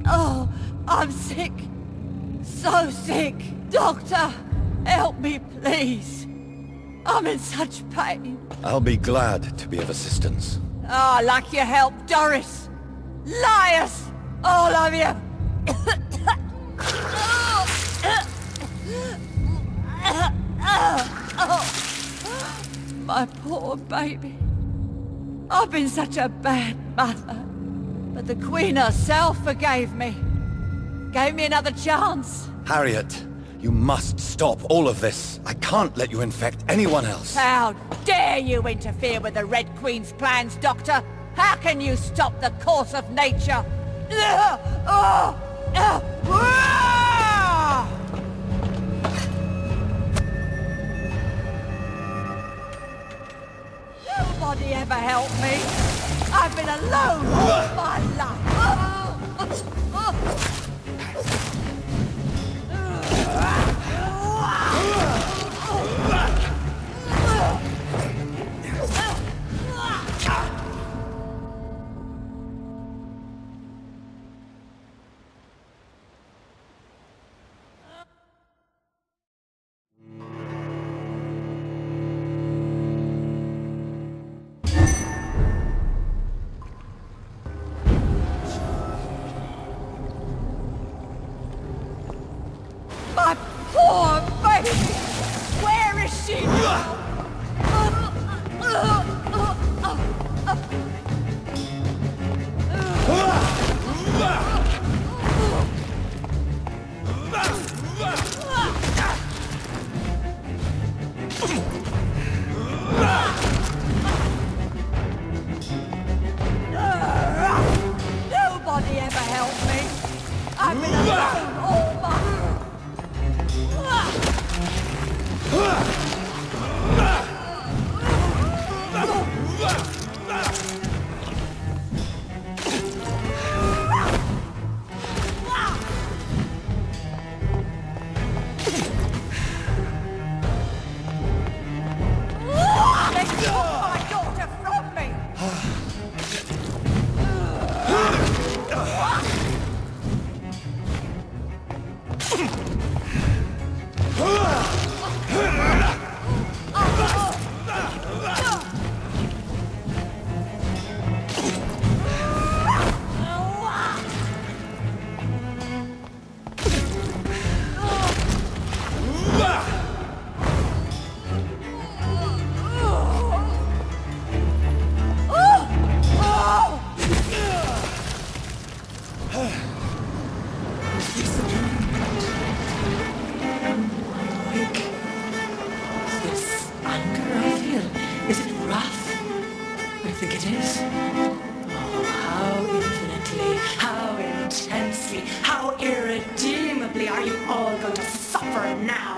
Oh, I'm sick. So sick. Doctor, help me, please. I'm in such pain. I'll be glad to be of assistance. Ah, like your help, Doris. Liars! All of you! My poor baby. I've been such a bad mother. But the Queen herself forgave me. Gave me another chance. Harriet, you must stop all of this. I can't let you infect anyone else. How dare you interfere with the Red Queen's plans, Doctor? How can you stop the course of nature? Nobody ever helped me. I've been alone all my life. My poor baby! Where is she now? Nobody ever helped me. I've been alone all my They took my daughter from me! Is it rough? I think it is. Oh, how infinitely, how intensely, how irredeemably are you all going to suffer now?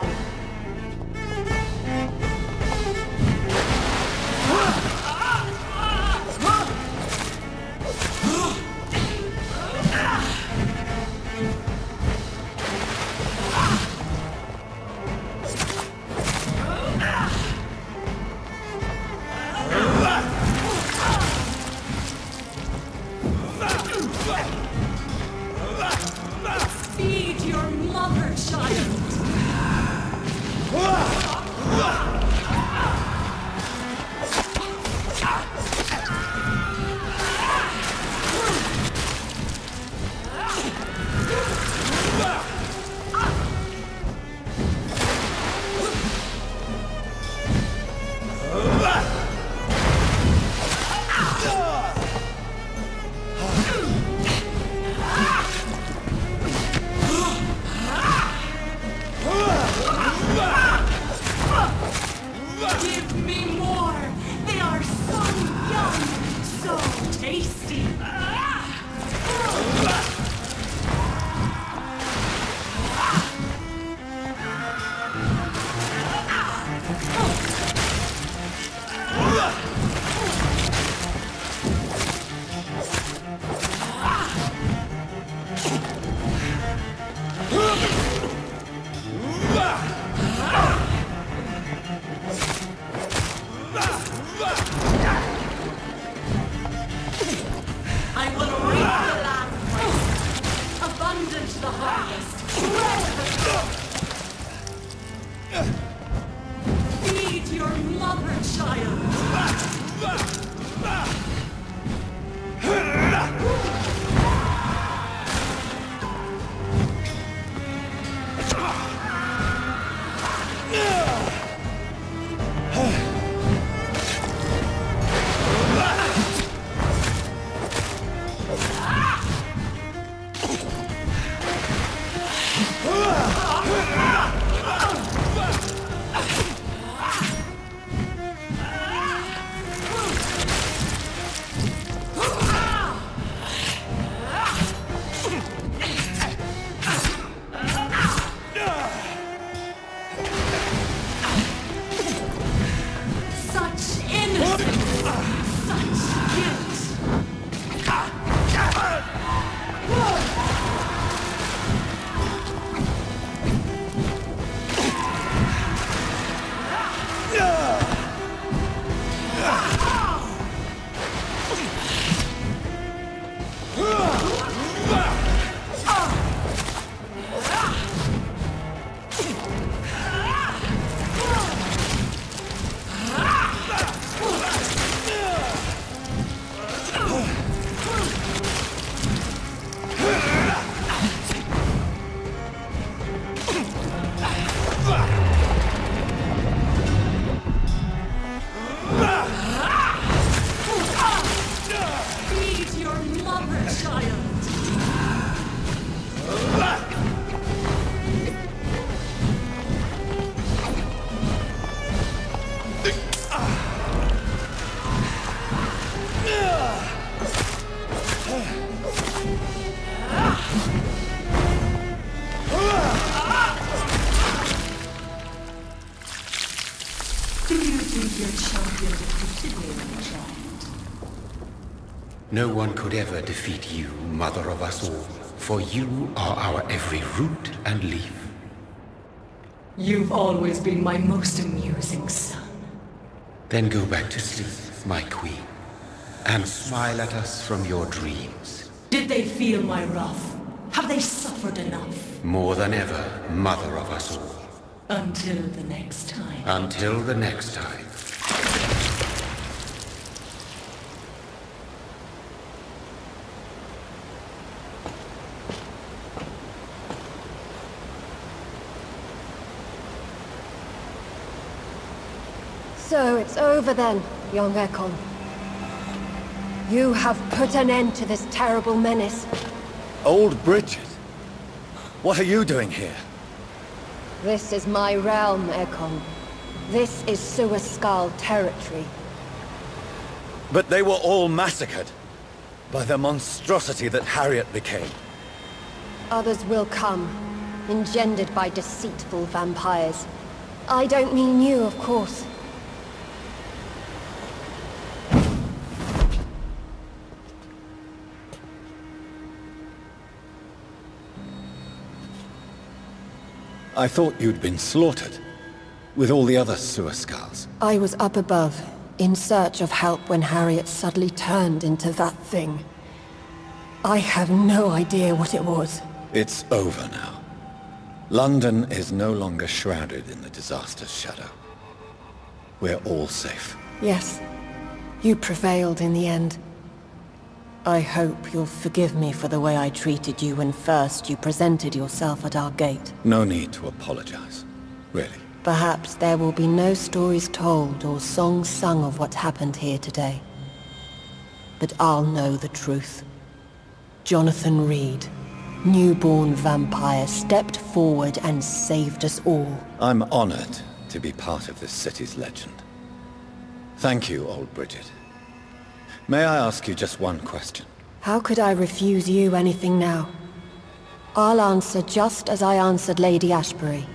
Feed your mother, child! the harvest. Feed your mother, child. No one could ever defeat you, mother of us all, for you are our every root and leaf. You've always been my most amusing son. Then go back to sleep, my queen, and smile at us from your dreams. Did they feel my wrath? Have they suffered enough? More than ever, mother of us all. Until the next time. Until the next time. So it's over then, young Ekon. You have put an end to this terrible menace. Old Bridget? What are you doing here? This is my realm, Ekon. This is Suaskal territory. But they were all massacred by the monstrosity that Harriet became. Others will come, engendered by deceitful vampires. I don't mean you, of course. I thought you'd been slaughtered, with all the other Suaskals. I was up above, in search of help when Harriet suddenly turned into that thing. I have no idea what it was. It's over now. London is no longer shrouded in the disaster's shadow. We're all safe. Yes, you prevailed in the end. I hope you'll forgive me for the way I treated you when first you presented yourself at our gate. No need to apologize, really. Perhaps there will be no stories told or songs sung of what happened here today. But I'll know the truth. Jonathan Reed, newborn vampire, stepped forward and saved us all. I'm honored to be part of this city's legend. Thank you, old Bridget. May I ask you just one question? How could I refuse you anything now? I'll answer just as I answered Lady Ashbury,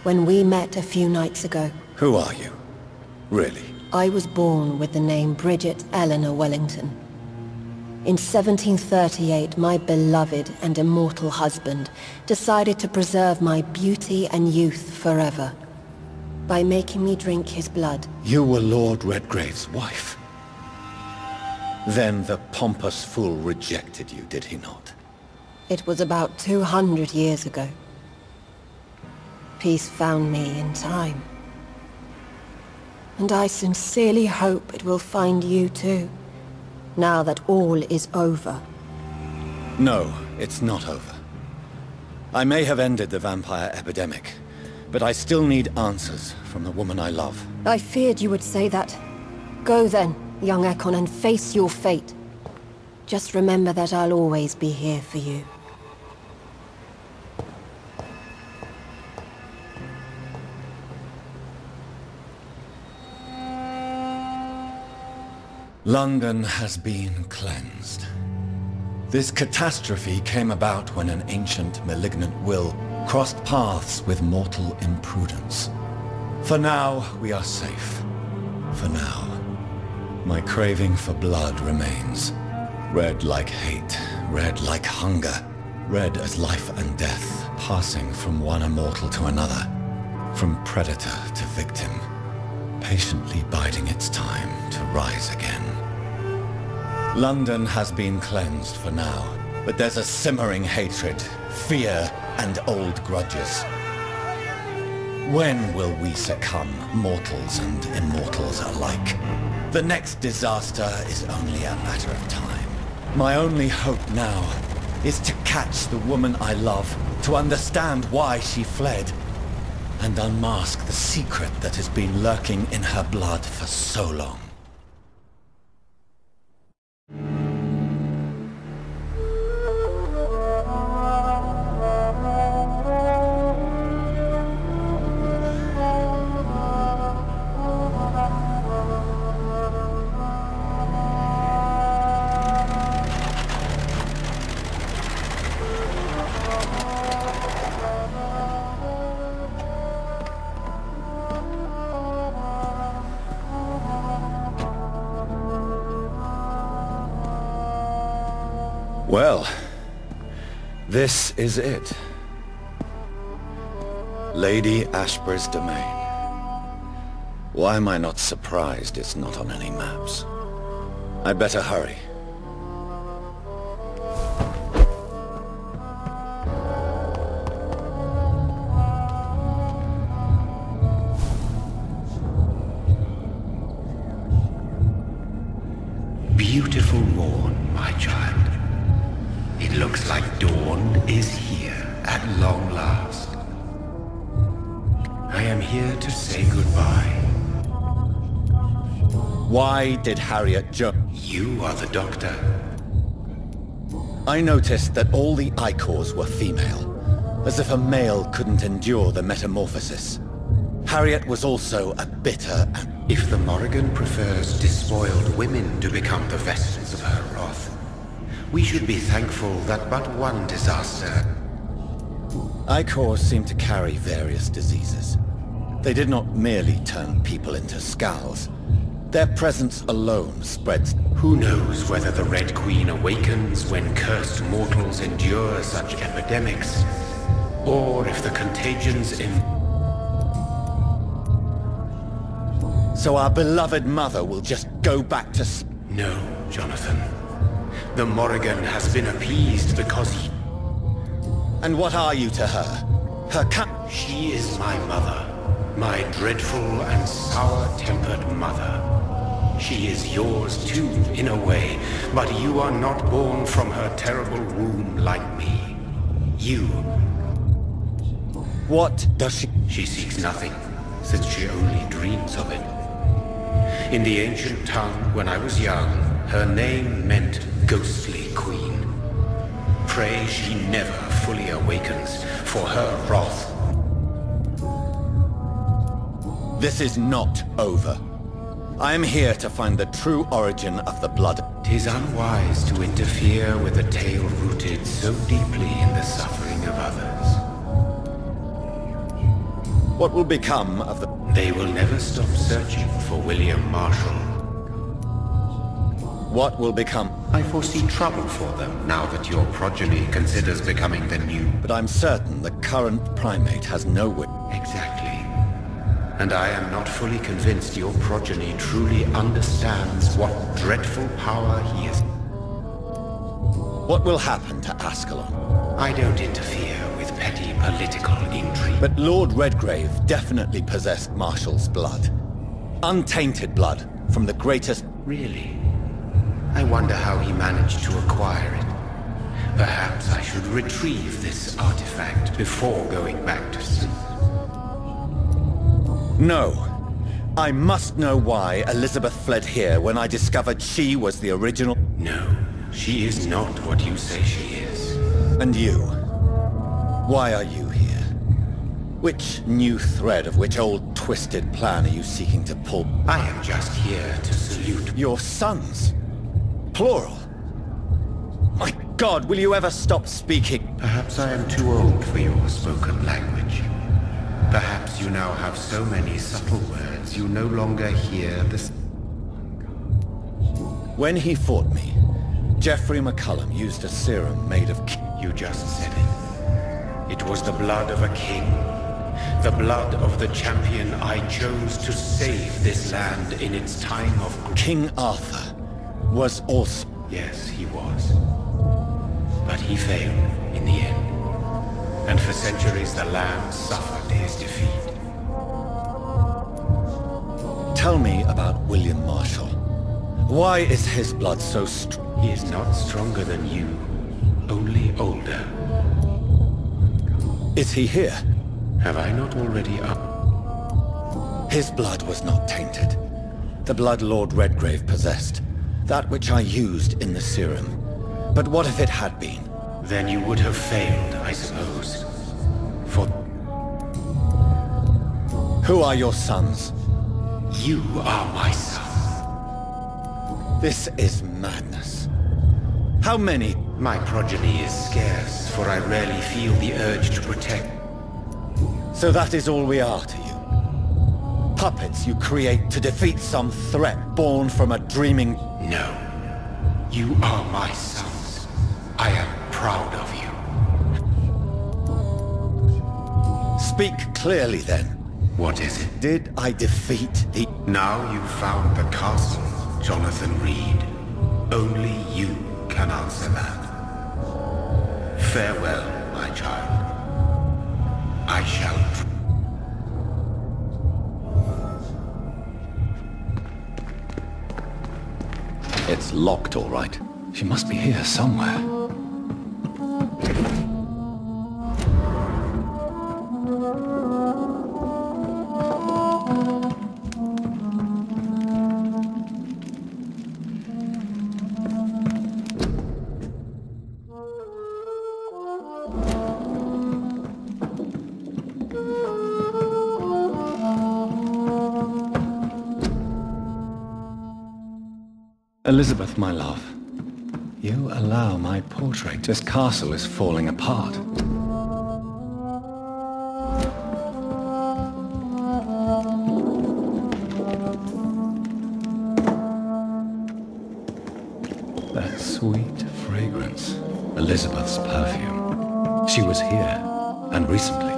when we met a few nights ago. Who are you? Really? I was born with the name Bridget Eleanor Wellington. In 1738, my beloved and immortal husband decided to preserve my beauty and youth forever, by making me drink his blood. You were Lord Redgrave's wife. Then the pompous fool rejected you, did he not? It was about 200 years ago. Peace found me in time. And I sincerely hope it will find you too, now that all is over. No, it's not over. I may have ended the vampire epidemic, but I still need answers from the woman I love. I feared you would say that. Go then, young Ekon, and face your fate. Just remember that I'll always be here for you. London has been cleansed. This catastrophe came about when an ancient, malignant will crossed paths with mortal imprudence. For now, we are safe. For now. My craving for blood remains. Red like hate, red like hunger, red as life and death, passing from one immortal to another, from predator to victim, patiently biding its time to rise again. London has been cleansed for now, but there's a simmering hatred, fear, and old grudges. When will we succumb, mortals and immortals alike? The next disaster is only a matter of time. My only hope now is to catch the woman I love, to understand why she fled, and unmask the secret that has been lurking in her blood for so long. Well, this is it. Lady Ashbur's domain. Why am I not surprised it's not on any maps? I'd better hurry. Beautiful morn, my child. It looks like dawn is here at long last. I am here to say goodbye. Why did Harriet You are the doctor. I noticed that all the Icors were female, as if a male couldn't endure the metamorphosis. Harriet was also a bitter and... If the Morrigan prefers despoiled women to become the vessels of her wrath, we should be thankful that but one disaster... Icors seem to carry various diseases. They did not merely turn people into skulls. Their presence alone spreads... Who knows whether the Red Queen awakens when cursed mortals endure such epidemics, or if the contagions in... So our beloved mother will just go back to... No, Jonathan. The Morrigan has been appeased because he... And what are you to her? She is my mother. My dreadful and sour-tempered mother. She is yours too, in a way, but you are not born from her terrible womb like me. You... What does she... She seeks nothing, since she only dreams of it. In the ancient tongue, when I was young, her name meant Ghostly Queen. Pray she never fully awakens, for her wrath. This is not over. I am here to find the true origin of the blood. 'Tis unwise to interfere with a tale rooted so deeply in the suffering of others. What will become of the... They will never stop searching for William Marshall. What will become... I foresee trouble for them now that your progeny considers becoming the new... But I'm certain the current primate has no way... Exactly. And I am not fully convinced your progeny truly understands what dreadful power he is. What will happen to Ascalon? I don't interfere with petty political intrigue. But Lord Redgrave definitely possessed Marshall's blood. Untainted blood from the greatest... Really? I wonder how he managed to acquire it. Perhaps I should retrieve this artifact before going back to sleep. No. I must know why Elizabeth fled here when I discovered she was the original... No, she is not what you say she is. And you? Why are you here? Which new thread of which old twisted plan are you seeking to pull? I am just here to salute... Your sons? Plural? My God, will you ever stop speaking? Perhaps I am too old for your spoken language. Perhaps you now have so many subtle words you no longer hear the... When he fought me, Geoffrey McCullum used a serum made of... You just said it. It was the blood of a king. The blood of the champion I chose to save this land in its time of... King Arthur was also... Yes, he was. But he failed in the end. And for centuries the land suffered his defeat. Tell me about William Marshall. Why is his blood so strong? He is not stronger than you, only older. Is he here? Have I not already up? His blood was not tainted. The blood Lord Redgrave possessed. That which I used in the serum. But what if it had been? Then you would have failed, I suppose. For... Who are your sons? You are my son. This is madness. How many? My progeny is scarce, for I rarely feel the urge to protect. So that is all we are to you? Puppets you create to defeat some threat born from a dreaming... No. You are my sons. I am proud of you. Speak clearly then. What is it? Did I defeat the... Now you've found the castle, Jonathan Reed. Only you can answer that. Farewell, my child. I shall... It's locked, all right. She must be here somewhere. Elizabeth, my love, you allow my portrait. This castle is falling apart. That sweet fragrance, Elizabeth's perfume. She was here, and recently.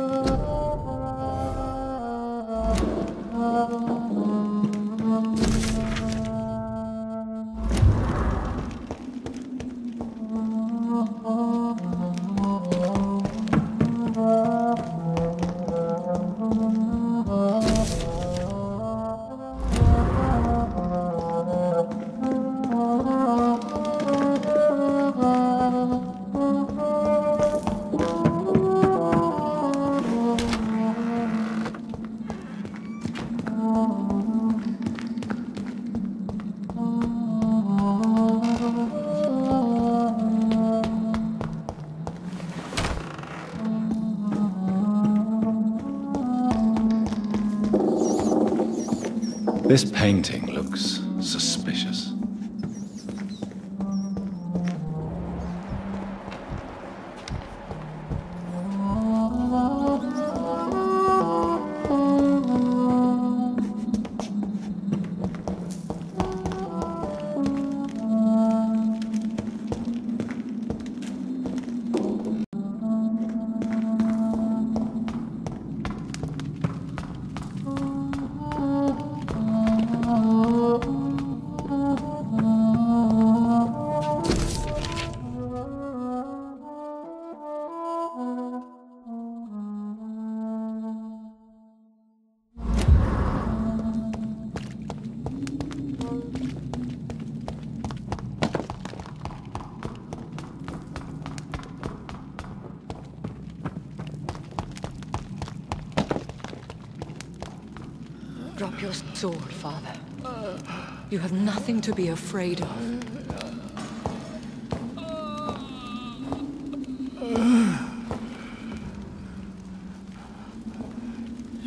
This painting looks suspicious. Drop your sword, father. You have nothing to be afraid of.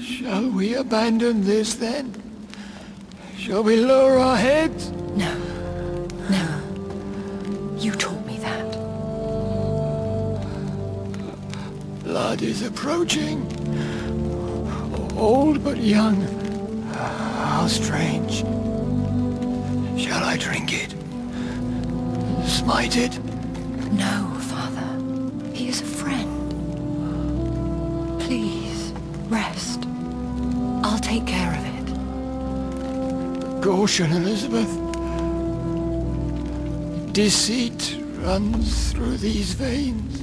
Shall we abandon this then? Shall we lower our heads? No. Never. You taught me that. Blood is approaching. Old but young. How strange. Shall I drink it? Smite it? No, father. He is a friend. Please, rest. I'll take care of it. Caution, Elizabeth. Deceit runs through these veins.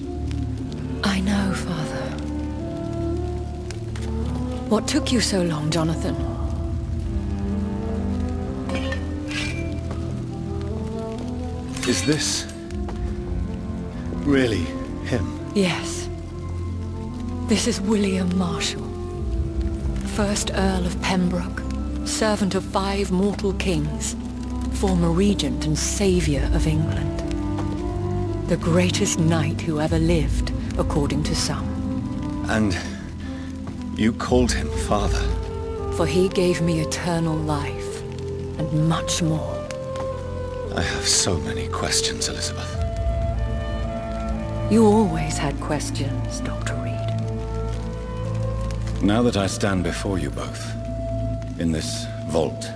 I know, father. What took you so long, Jonathan? Is this really him? Yes. This is William Marshall, 1st Earl of Pembroke, servant of 5 mortal kings, former regent and saviour of England. The greatest knight who ever lived, according to some. And you called him father? For he gave me eternal life, and much more. I have so many questions, Elizabeth. You always had questions, Dr. Reed. Now that I stand before you both, in this vault,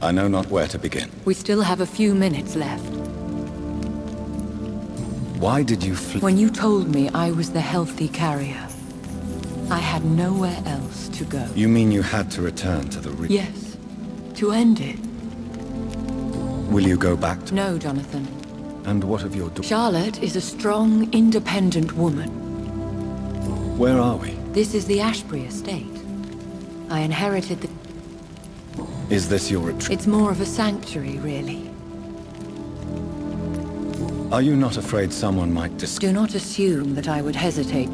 I know not where to begin. We still have a few minutes left. Why did you flee? When you told me I was the healthy carrier, I had nowhere else to go. You mean you had to return to the Yes, to end it. Will you go back to... No, Jonathan. And what of your daughter? Charlotte is a strong, independent woman. Where are we? This is the Ashbury estate. I inherited the... Is this your retreat? It's more of a sanctuary, really. Are you not afraid someone might Do not assume that I would hesitate.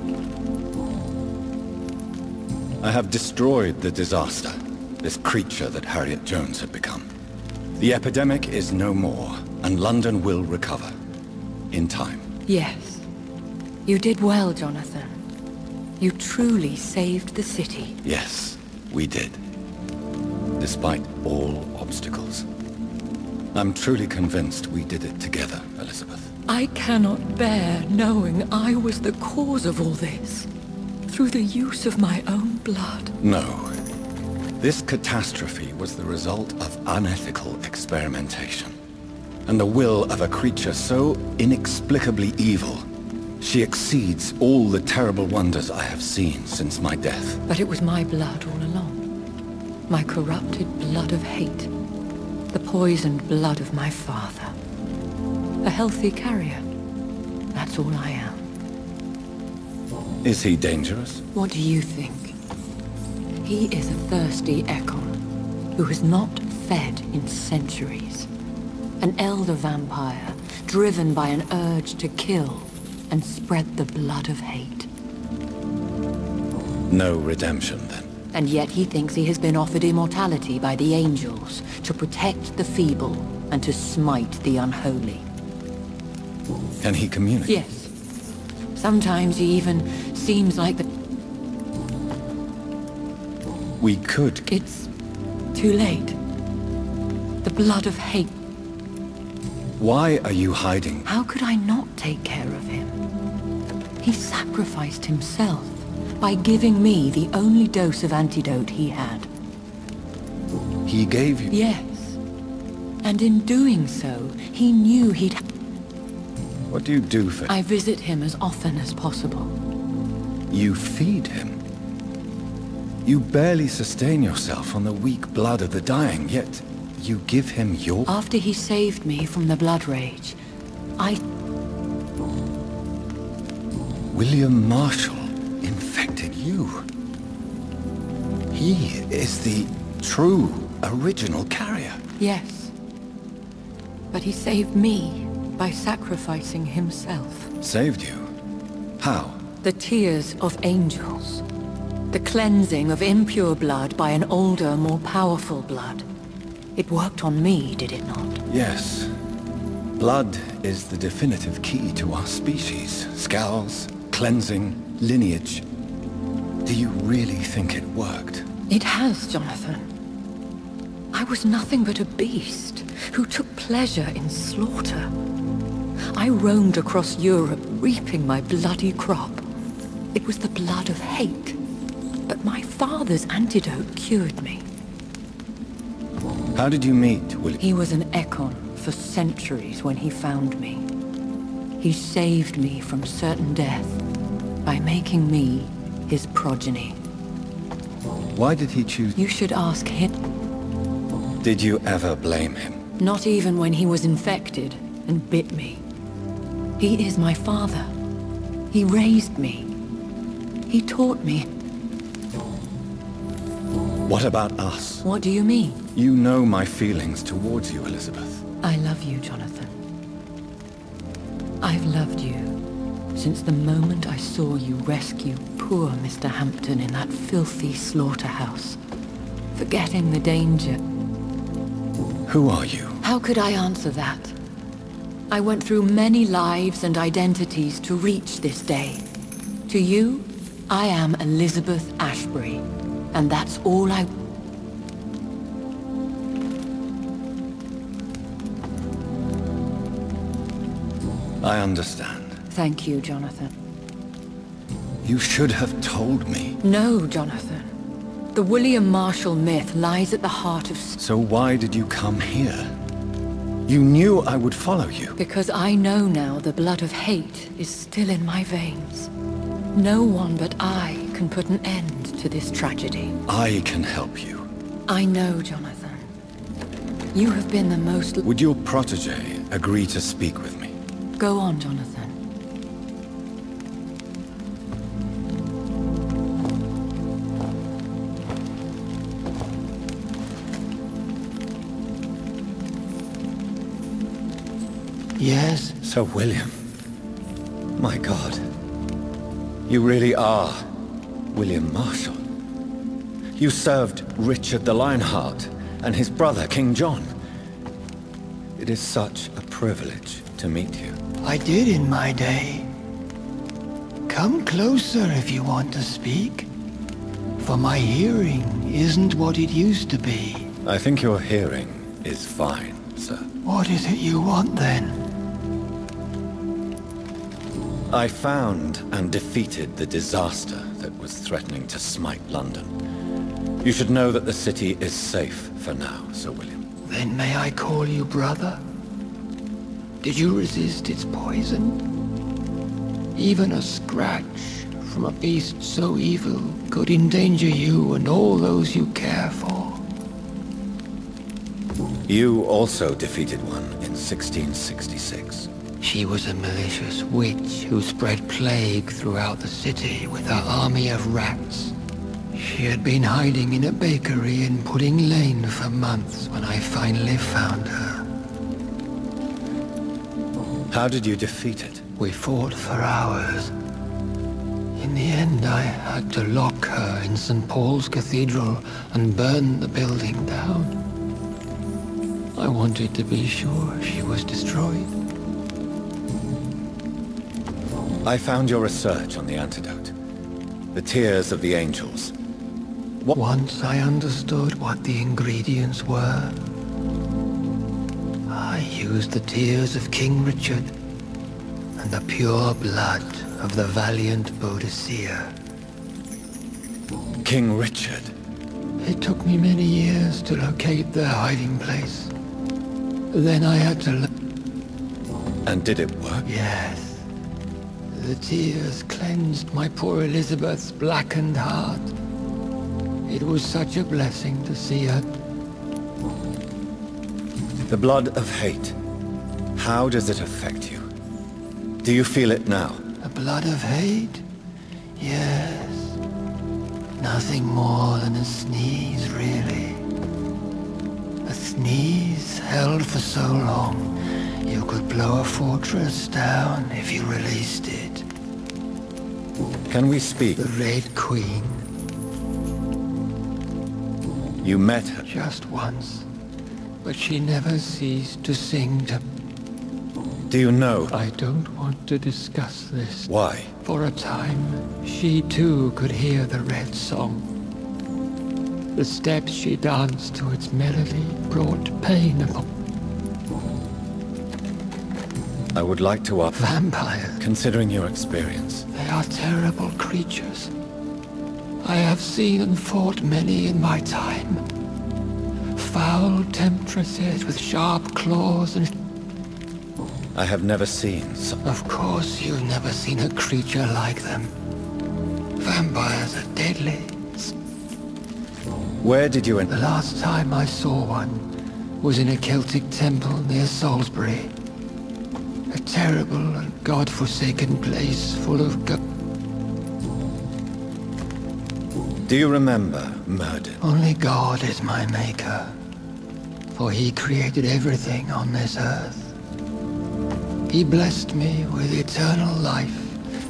I have destroyed the disaster, this creature that Harriet Jones had become. The epidemic is no more, and London will recover. In time. Yes. You did well, Jonathan. You truly saved the city. Yes, we did. Despite all obstacles. I'm truly convinced we did it together, Elizabeth. I cannot bear knowing I was the cause of all this. Through the use of my own blood. No. This catastrophe was the result of unethical experimentation. And the will of a creature so inexplicably evil, she exceeds all the terrible wonders I have seen since my death. But it was my blood all along. My corrupted blood of hate. The poisoned blood of my father. A healthy carrier. That's all I am. Is he dangerous? What do you think? He is a thirsty Ekon, who has not fed in centuries. An elder vampire, driven by an urge to kill and spread the blood of hate. No redemption, then. And yet he thinks he has been offered immortality by the angels to protect the feeble and to smite the unholy. Can he communicate? Yes. Sometimes he even seems like the... We could... It's too late. The blood of hate. Why are you hiding? How could I not take care of him? He sacrificed himself by giving me the only dose of antidote he had. He gave you... Yes. And in doing so, he knew he'd... What do you do for... I visit him as often as possible. You feed him? You barely sustain yourself on the weak blood of the dying, yet you give him your... After he saved me from the blood rage, William Marshall infected you. He is the true, original carrier. Yes. But he saved me by sacrificing himself. Saved you? How? The tears of angels. The cleansing of impure blood by an older, more powerful blood. It worked on me, did it not? Yes. Blood is the definitive key to our species. Scales, cleansing, lineage. Do you really think it worked? It has, Jonathan. I was nothing but a beast who took pleasure in slaughter. I roamed across Europe, reaping my bloody crop. It was the blood of hate. But my father's antidote cured me. How did you meet William? He was an Ekon for centuries when he found me. He saved me from certain death by making me his progeny. Why did he choose? You should ask him. Did you ever blame him? Not even when he was infected and bit me. He is my father. He raised me. He taught me. What about us? What do you mean? You know my feelings towards you, Elizabeth. I love you, Jonathan. I've loved you since the moment I saw you rescue poor Mr. Hampton in that filthy slaughterhouse, forgetting the danger. Who are you? How could I answer that? I went through many lives and identities to reach this day. To you, I am Elizabeth Ashbury, and that's all I... I understand. Thank you, Jonathan. You should have told me. No, Jonathan. The William Marshall myth lies at the heart of... So why did you come here? You knew I would follow you. Because I know now the blood of hate is still in my veins. No one but I can put an end to this tragedy. I can help you. I know, Jonathan. You have been the most... Would your protege agree to speak with me? Go on, Jonathan. Yes? Sir William. My God. You really are William Marshall. You served Richard the Lionheart and his brother, King John. It is such a privilege to meet you. I did in my day. Come closer if you want to speak. For my hearing isn't what it used to be. I think your hearing is fine, sir. What is it you want then? I found and defeated the disaster that was threatening to smite London. You should know that the city is safe for now, Sir William. Then may I call you brother? Did you resist its poison? Even a scratch from a beast so evil could endanger you and all those you care for. You also defeated one in 1666. She was a malicious witch who spread plague throughout the city with her army of rats. She had been hiding in a bakery in Pudding Lane for months when I finally found her. How did you defeat it? We fought for hours. In the end, I had to lock her in St. Paul's Cathedral and burn the building down. I wanted to be sure she was destroyed. I found your research on the antidote. The tears of the angels. Once I understood what the ingredients were, I used the tears of King Richard and the pure blood of the valiant Boadicea. King Richard? It took me many years to locate their hiding place. Then I had to... And did it work? Yes. The tears cleansed my poor Elizabeth's blackened heart. It was such a blessing to see her. The blood of hate. How does it affect you? Do you feel it now? The blood of hate? Yes. Nothing more than a sneeze, really. A sneeze held for so long, you could blow a fortress down if you released it. Can we speak? The Red Queen, You met her? Just once. But she never ceased to sing to... Do you know? I don't want to discuss this. Why? For a time, she too could hear the red song. The steps she danced to its melody brought pain upon... I would like to offer... Vampires. Considering your experience. They are terrible creatures. I have seen and fought many in my time. Foul temptresses with sharp claws and... I have never seen some... Of course you've never seen a creature like them. Vampires are deadly. Where did you... The last time I saw one was in a Celtic temple near Salisbury. A terrible and god-forsaken place full of... Do you remember Murden? Only God is my maker, for he created everything on this earth. He blessed me with eternal life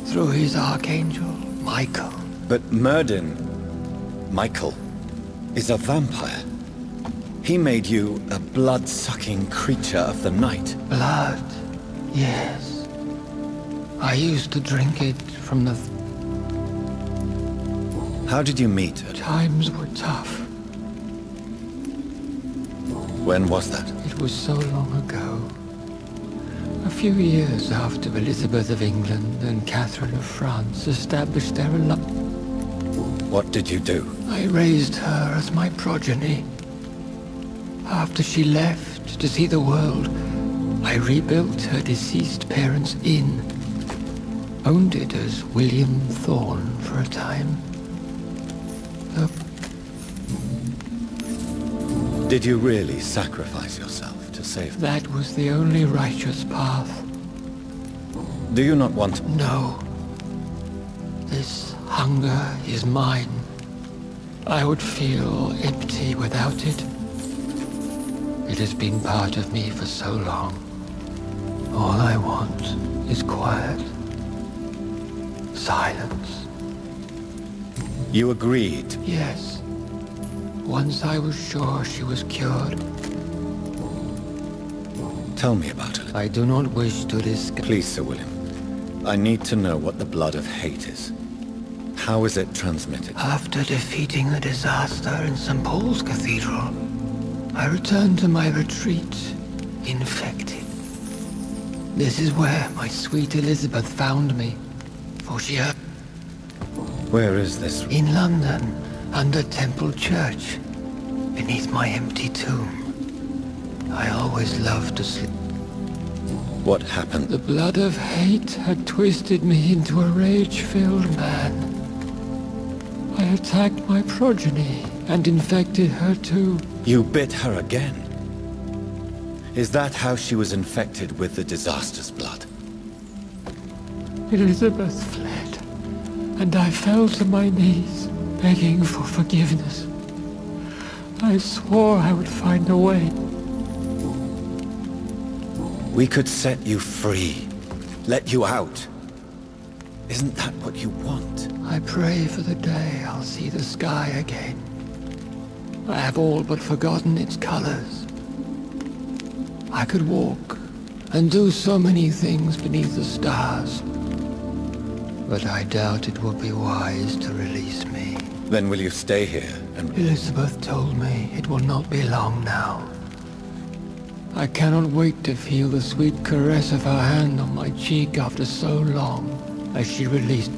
through his archangel, Michael. But Murden, Michael, is a vampire. He made you a blood-sucking creature of the night. Blood, yes. I used to drink it from the... How did you meet her? Times were tough. When was that? It was so long ago. A few years after Elizabeth of England and Catherine of France established their alliance. What did you do? I raised her as my progeny. After she left to see the world, I rebuilt her deceased parents' inn. Owned it as William Thorne for a time. Did you really sacrifice yourself to save them? That was the only righteous path. Do you not want to... No. This hunger is mine. I would feel empty without it. It has been part of me for so long. All I want is quiet. Silence. You agreed? Yes. Once I was sure she was cured. Tell me about it. I do not wish to discuss... Please, Sir William. I need to know what the blood of hate is. How is it transmitted? After defeating the disaster in St. Paul's Cathedral, I returned to my retreat, infected. This is where my sweet Elizabeth found me, for she had... Where is this? In London, under Temple Church, beneath my empty tomb. I always loved to sleep. What happened? The blood of hate had twisted me into a rage-filled man. I attacked my progeny and infected her too. You bit her again? Is that how she was infected with the disaster's blood? Elizabeth fled, and I fell to my knees, begging for forgiveness. I swore I would find a way. We could set you free. Let you out. Isn't that what you want? I pray for the day I'll see the sky again. I have all but forgotten its colors. I could walk and do so many things beneath the stars. But I doubt it would be wise to release me. Then will you stay here and... Elizabeth told me it will not be long now. I cannot wait to feel the sweet caress of her hand on my cheek after so long, as she released.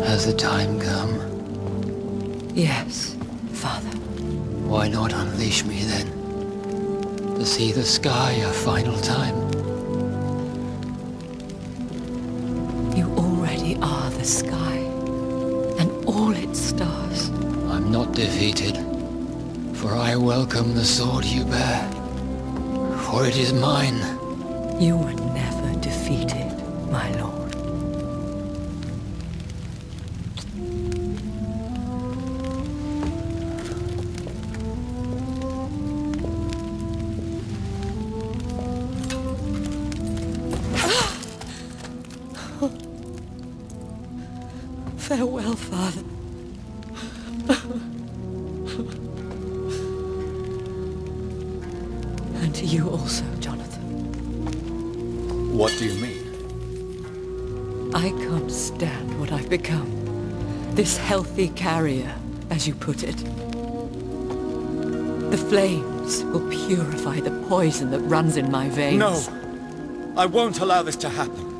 Has the time come? Yes, Father. Why not unleash me then? To see the sky a final time? You already are the sky, and all its stars. I'm not defeated, for I welcome the sword you bear, for it is mine. You were never defeated, my lord. Farewell, Father. And to you also, Jonathan. What do you mean? I can't stand what I've become. This healthy carrier, as you put it. The flames will purify the poison that runs in my veins. No! I won't allow this to happen.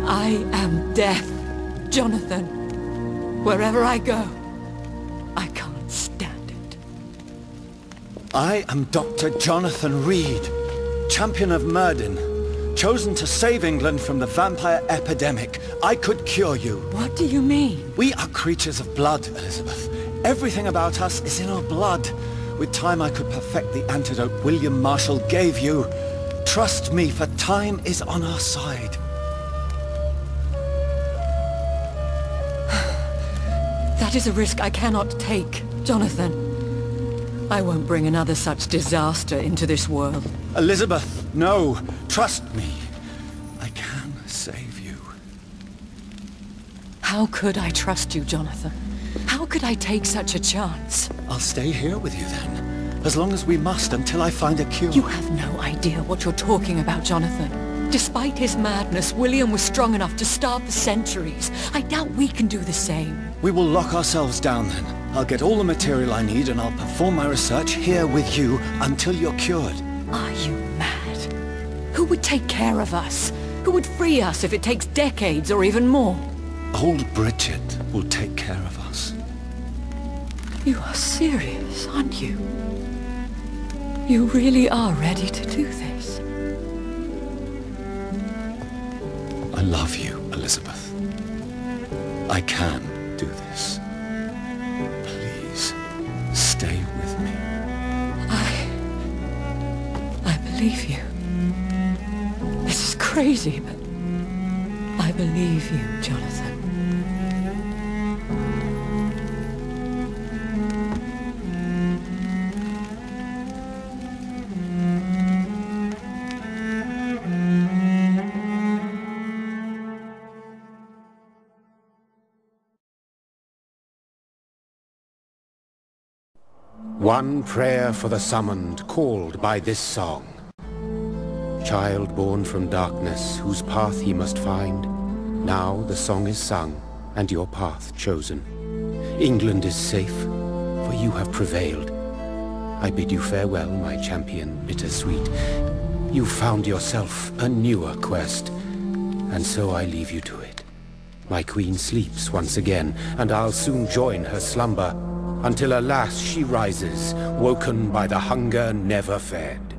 I am death, Jonathan. Wherever I go, I can't stand it. I am Dr. Jonathan Reed, champion of Myrddin, chosen to save England from the vampire epidemic. I could cure you. What do you mean? We are creatures of blood, Elizabeth. Everything about us is in our blood. With time I could perfect the antidote William Marshall gave you. Trust me, for time is on our side. That is a risk I cannot take, Jonathan. I won't bring another such disaster into this world. Elizabeth, no. Trust me. I can save you. How could I trust you, Jonathan? How could I take such a chance? I'll stay here with you then. As long as we must, until I find a cure. You have no idea what you're talking about, Jonathan. Despite his madness, William was strong enough to start the centuries. I doubt we can do the same. We will lock ourselves down then. I'll get all the material I need and I'll perform my research here with you until you're cured. Are you mad? Who would take care of us? Who would free us if it takes decades or even more? Old Bridget will take care of us. You are serious, aren't you? You really are ready to do this? I love you, Elizabeth. I can do this. Please, stay with me. I believe you. This is crazy, but I believe you, Jonathan. One prayer for the summoned, called by this song. Child born from darkness, whose path he must find. Now the song is sung, and your path chosen. England is safe, for you have prevailed. I bid you farewell, my champion bittersweet. You found yourself a newer quest, and so I leave you to it. My queen sleeps once again, and I'll soon join her slumber, until alas she rises, woken by the hunger never fed.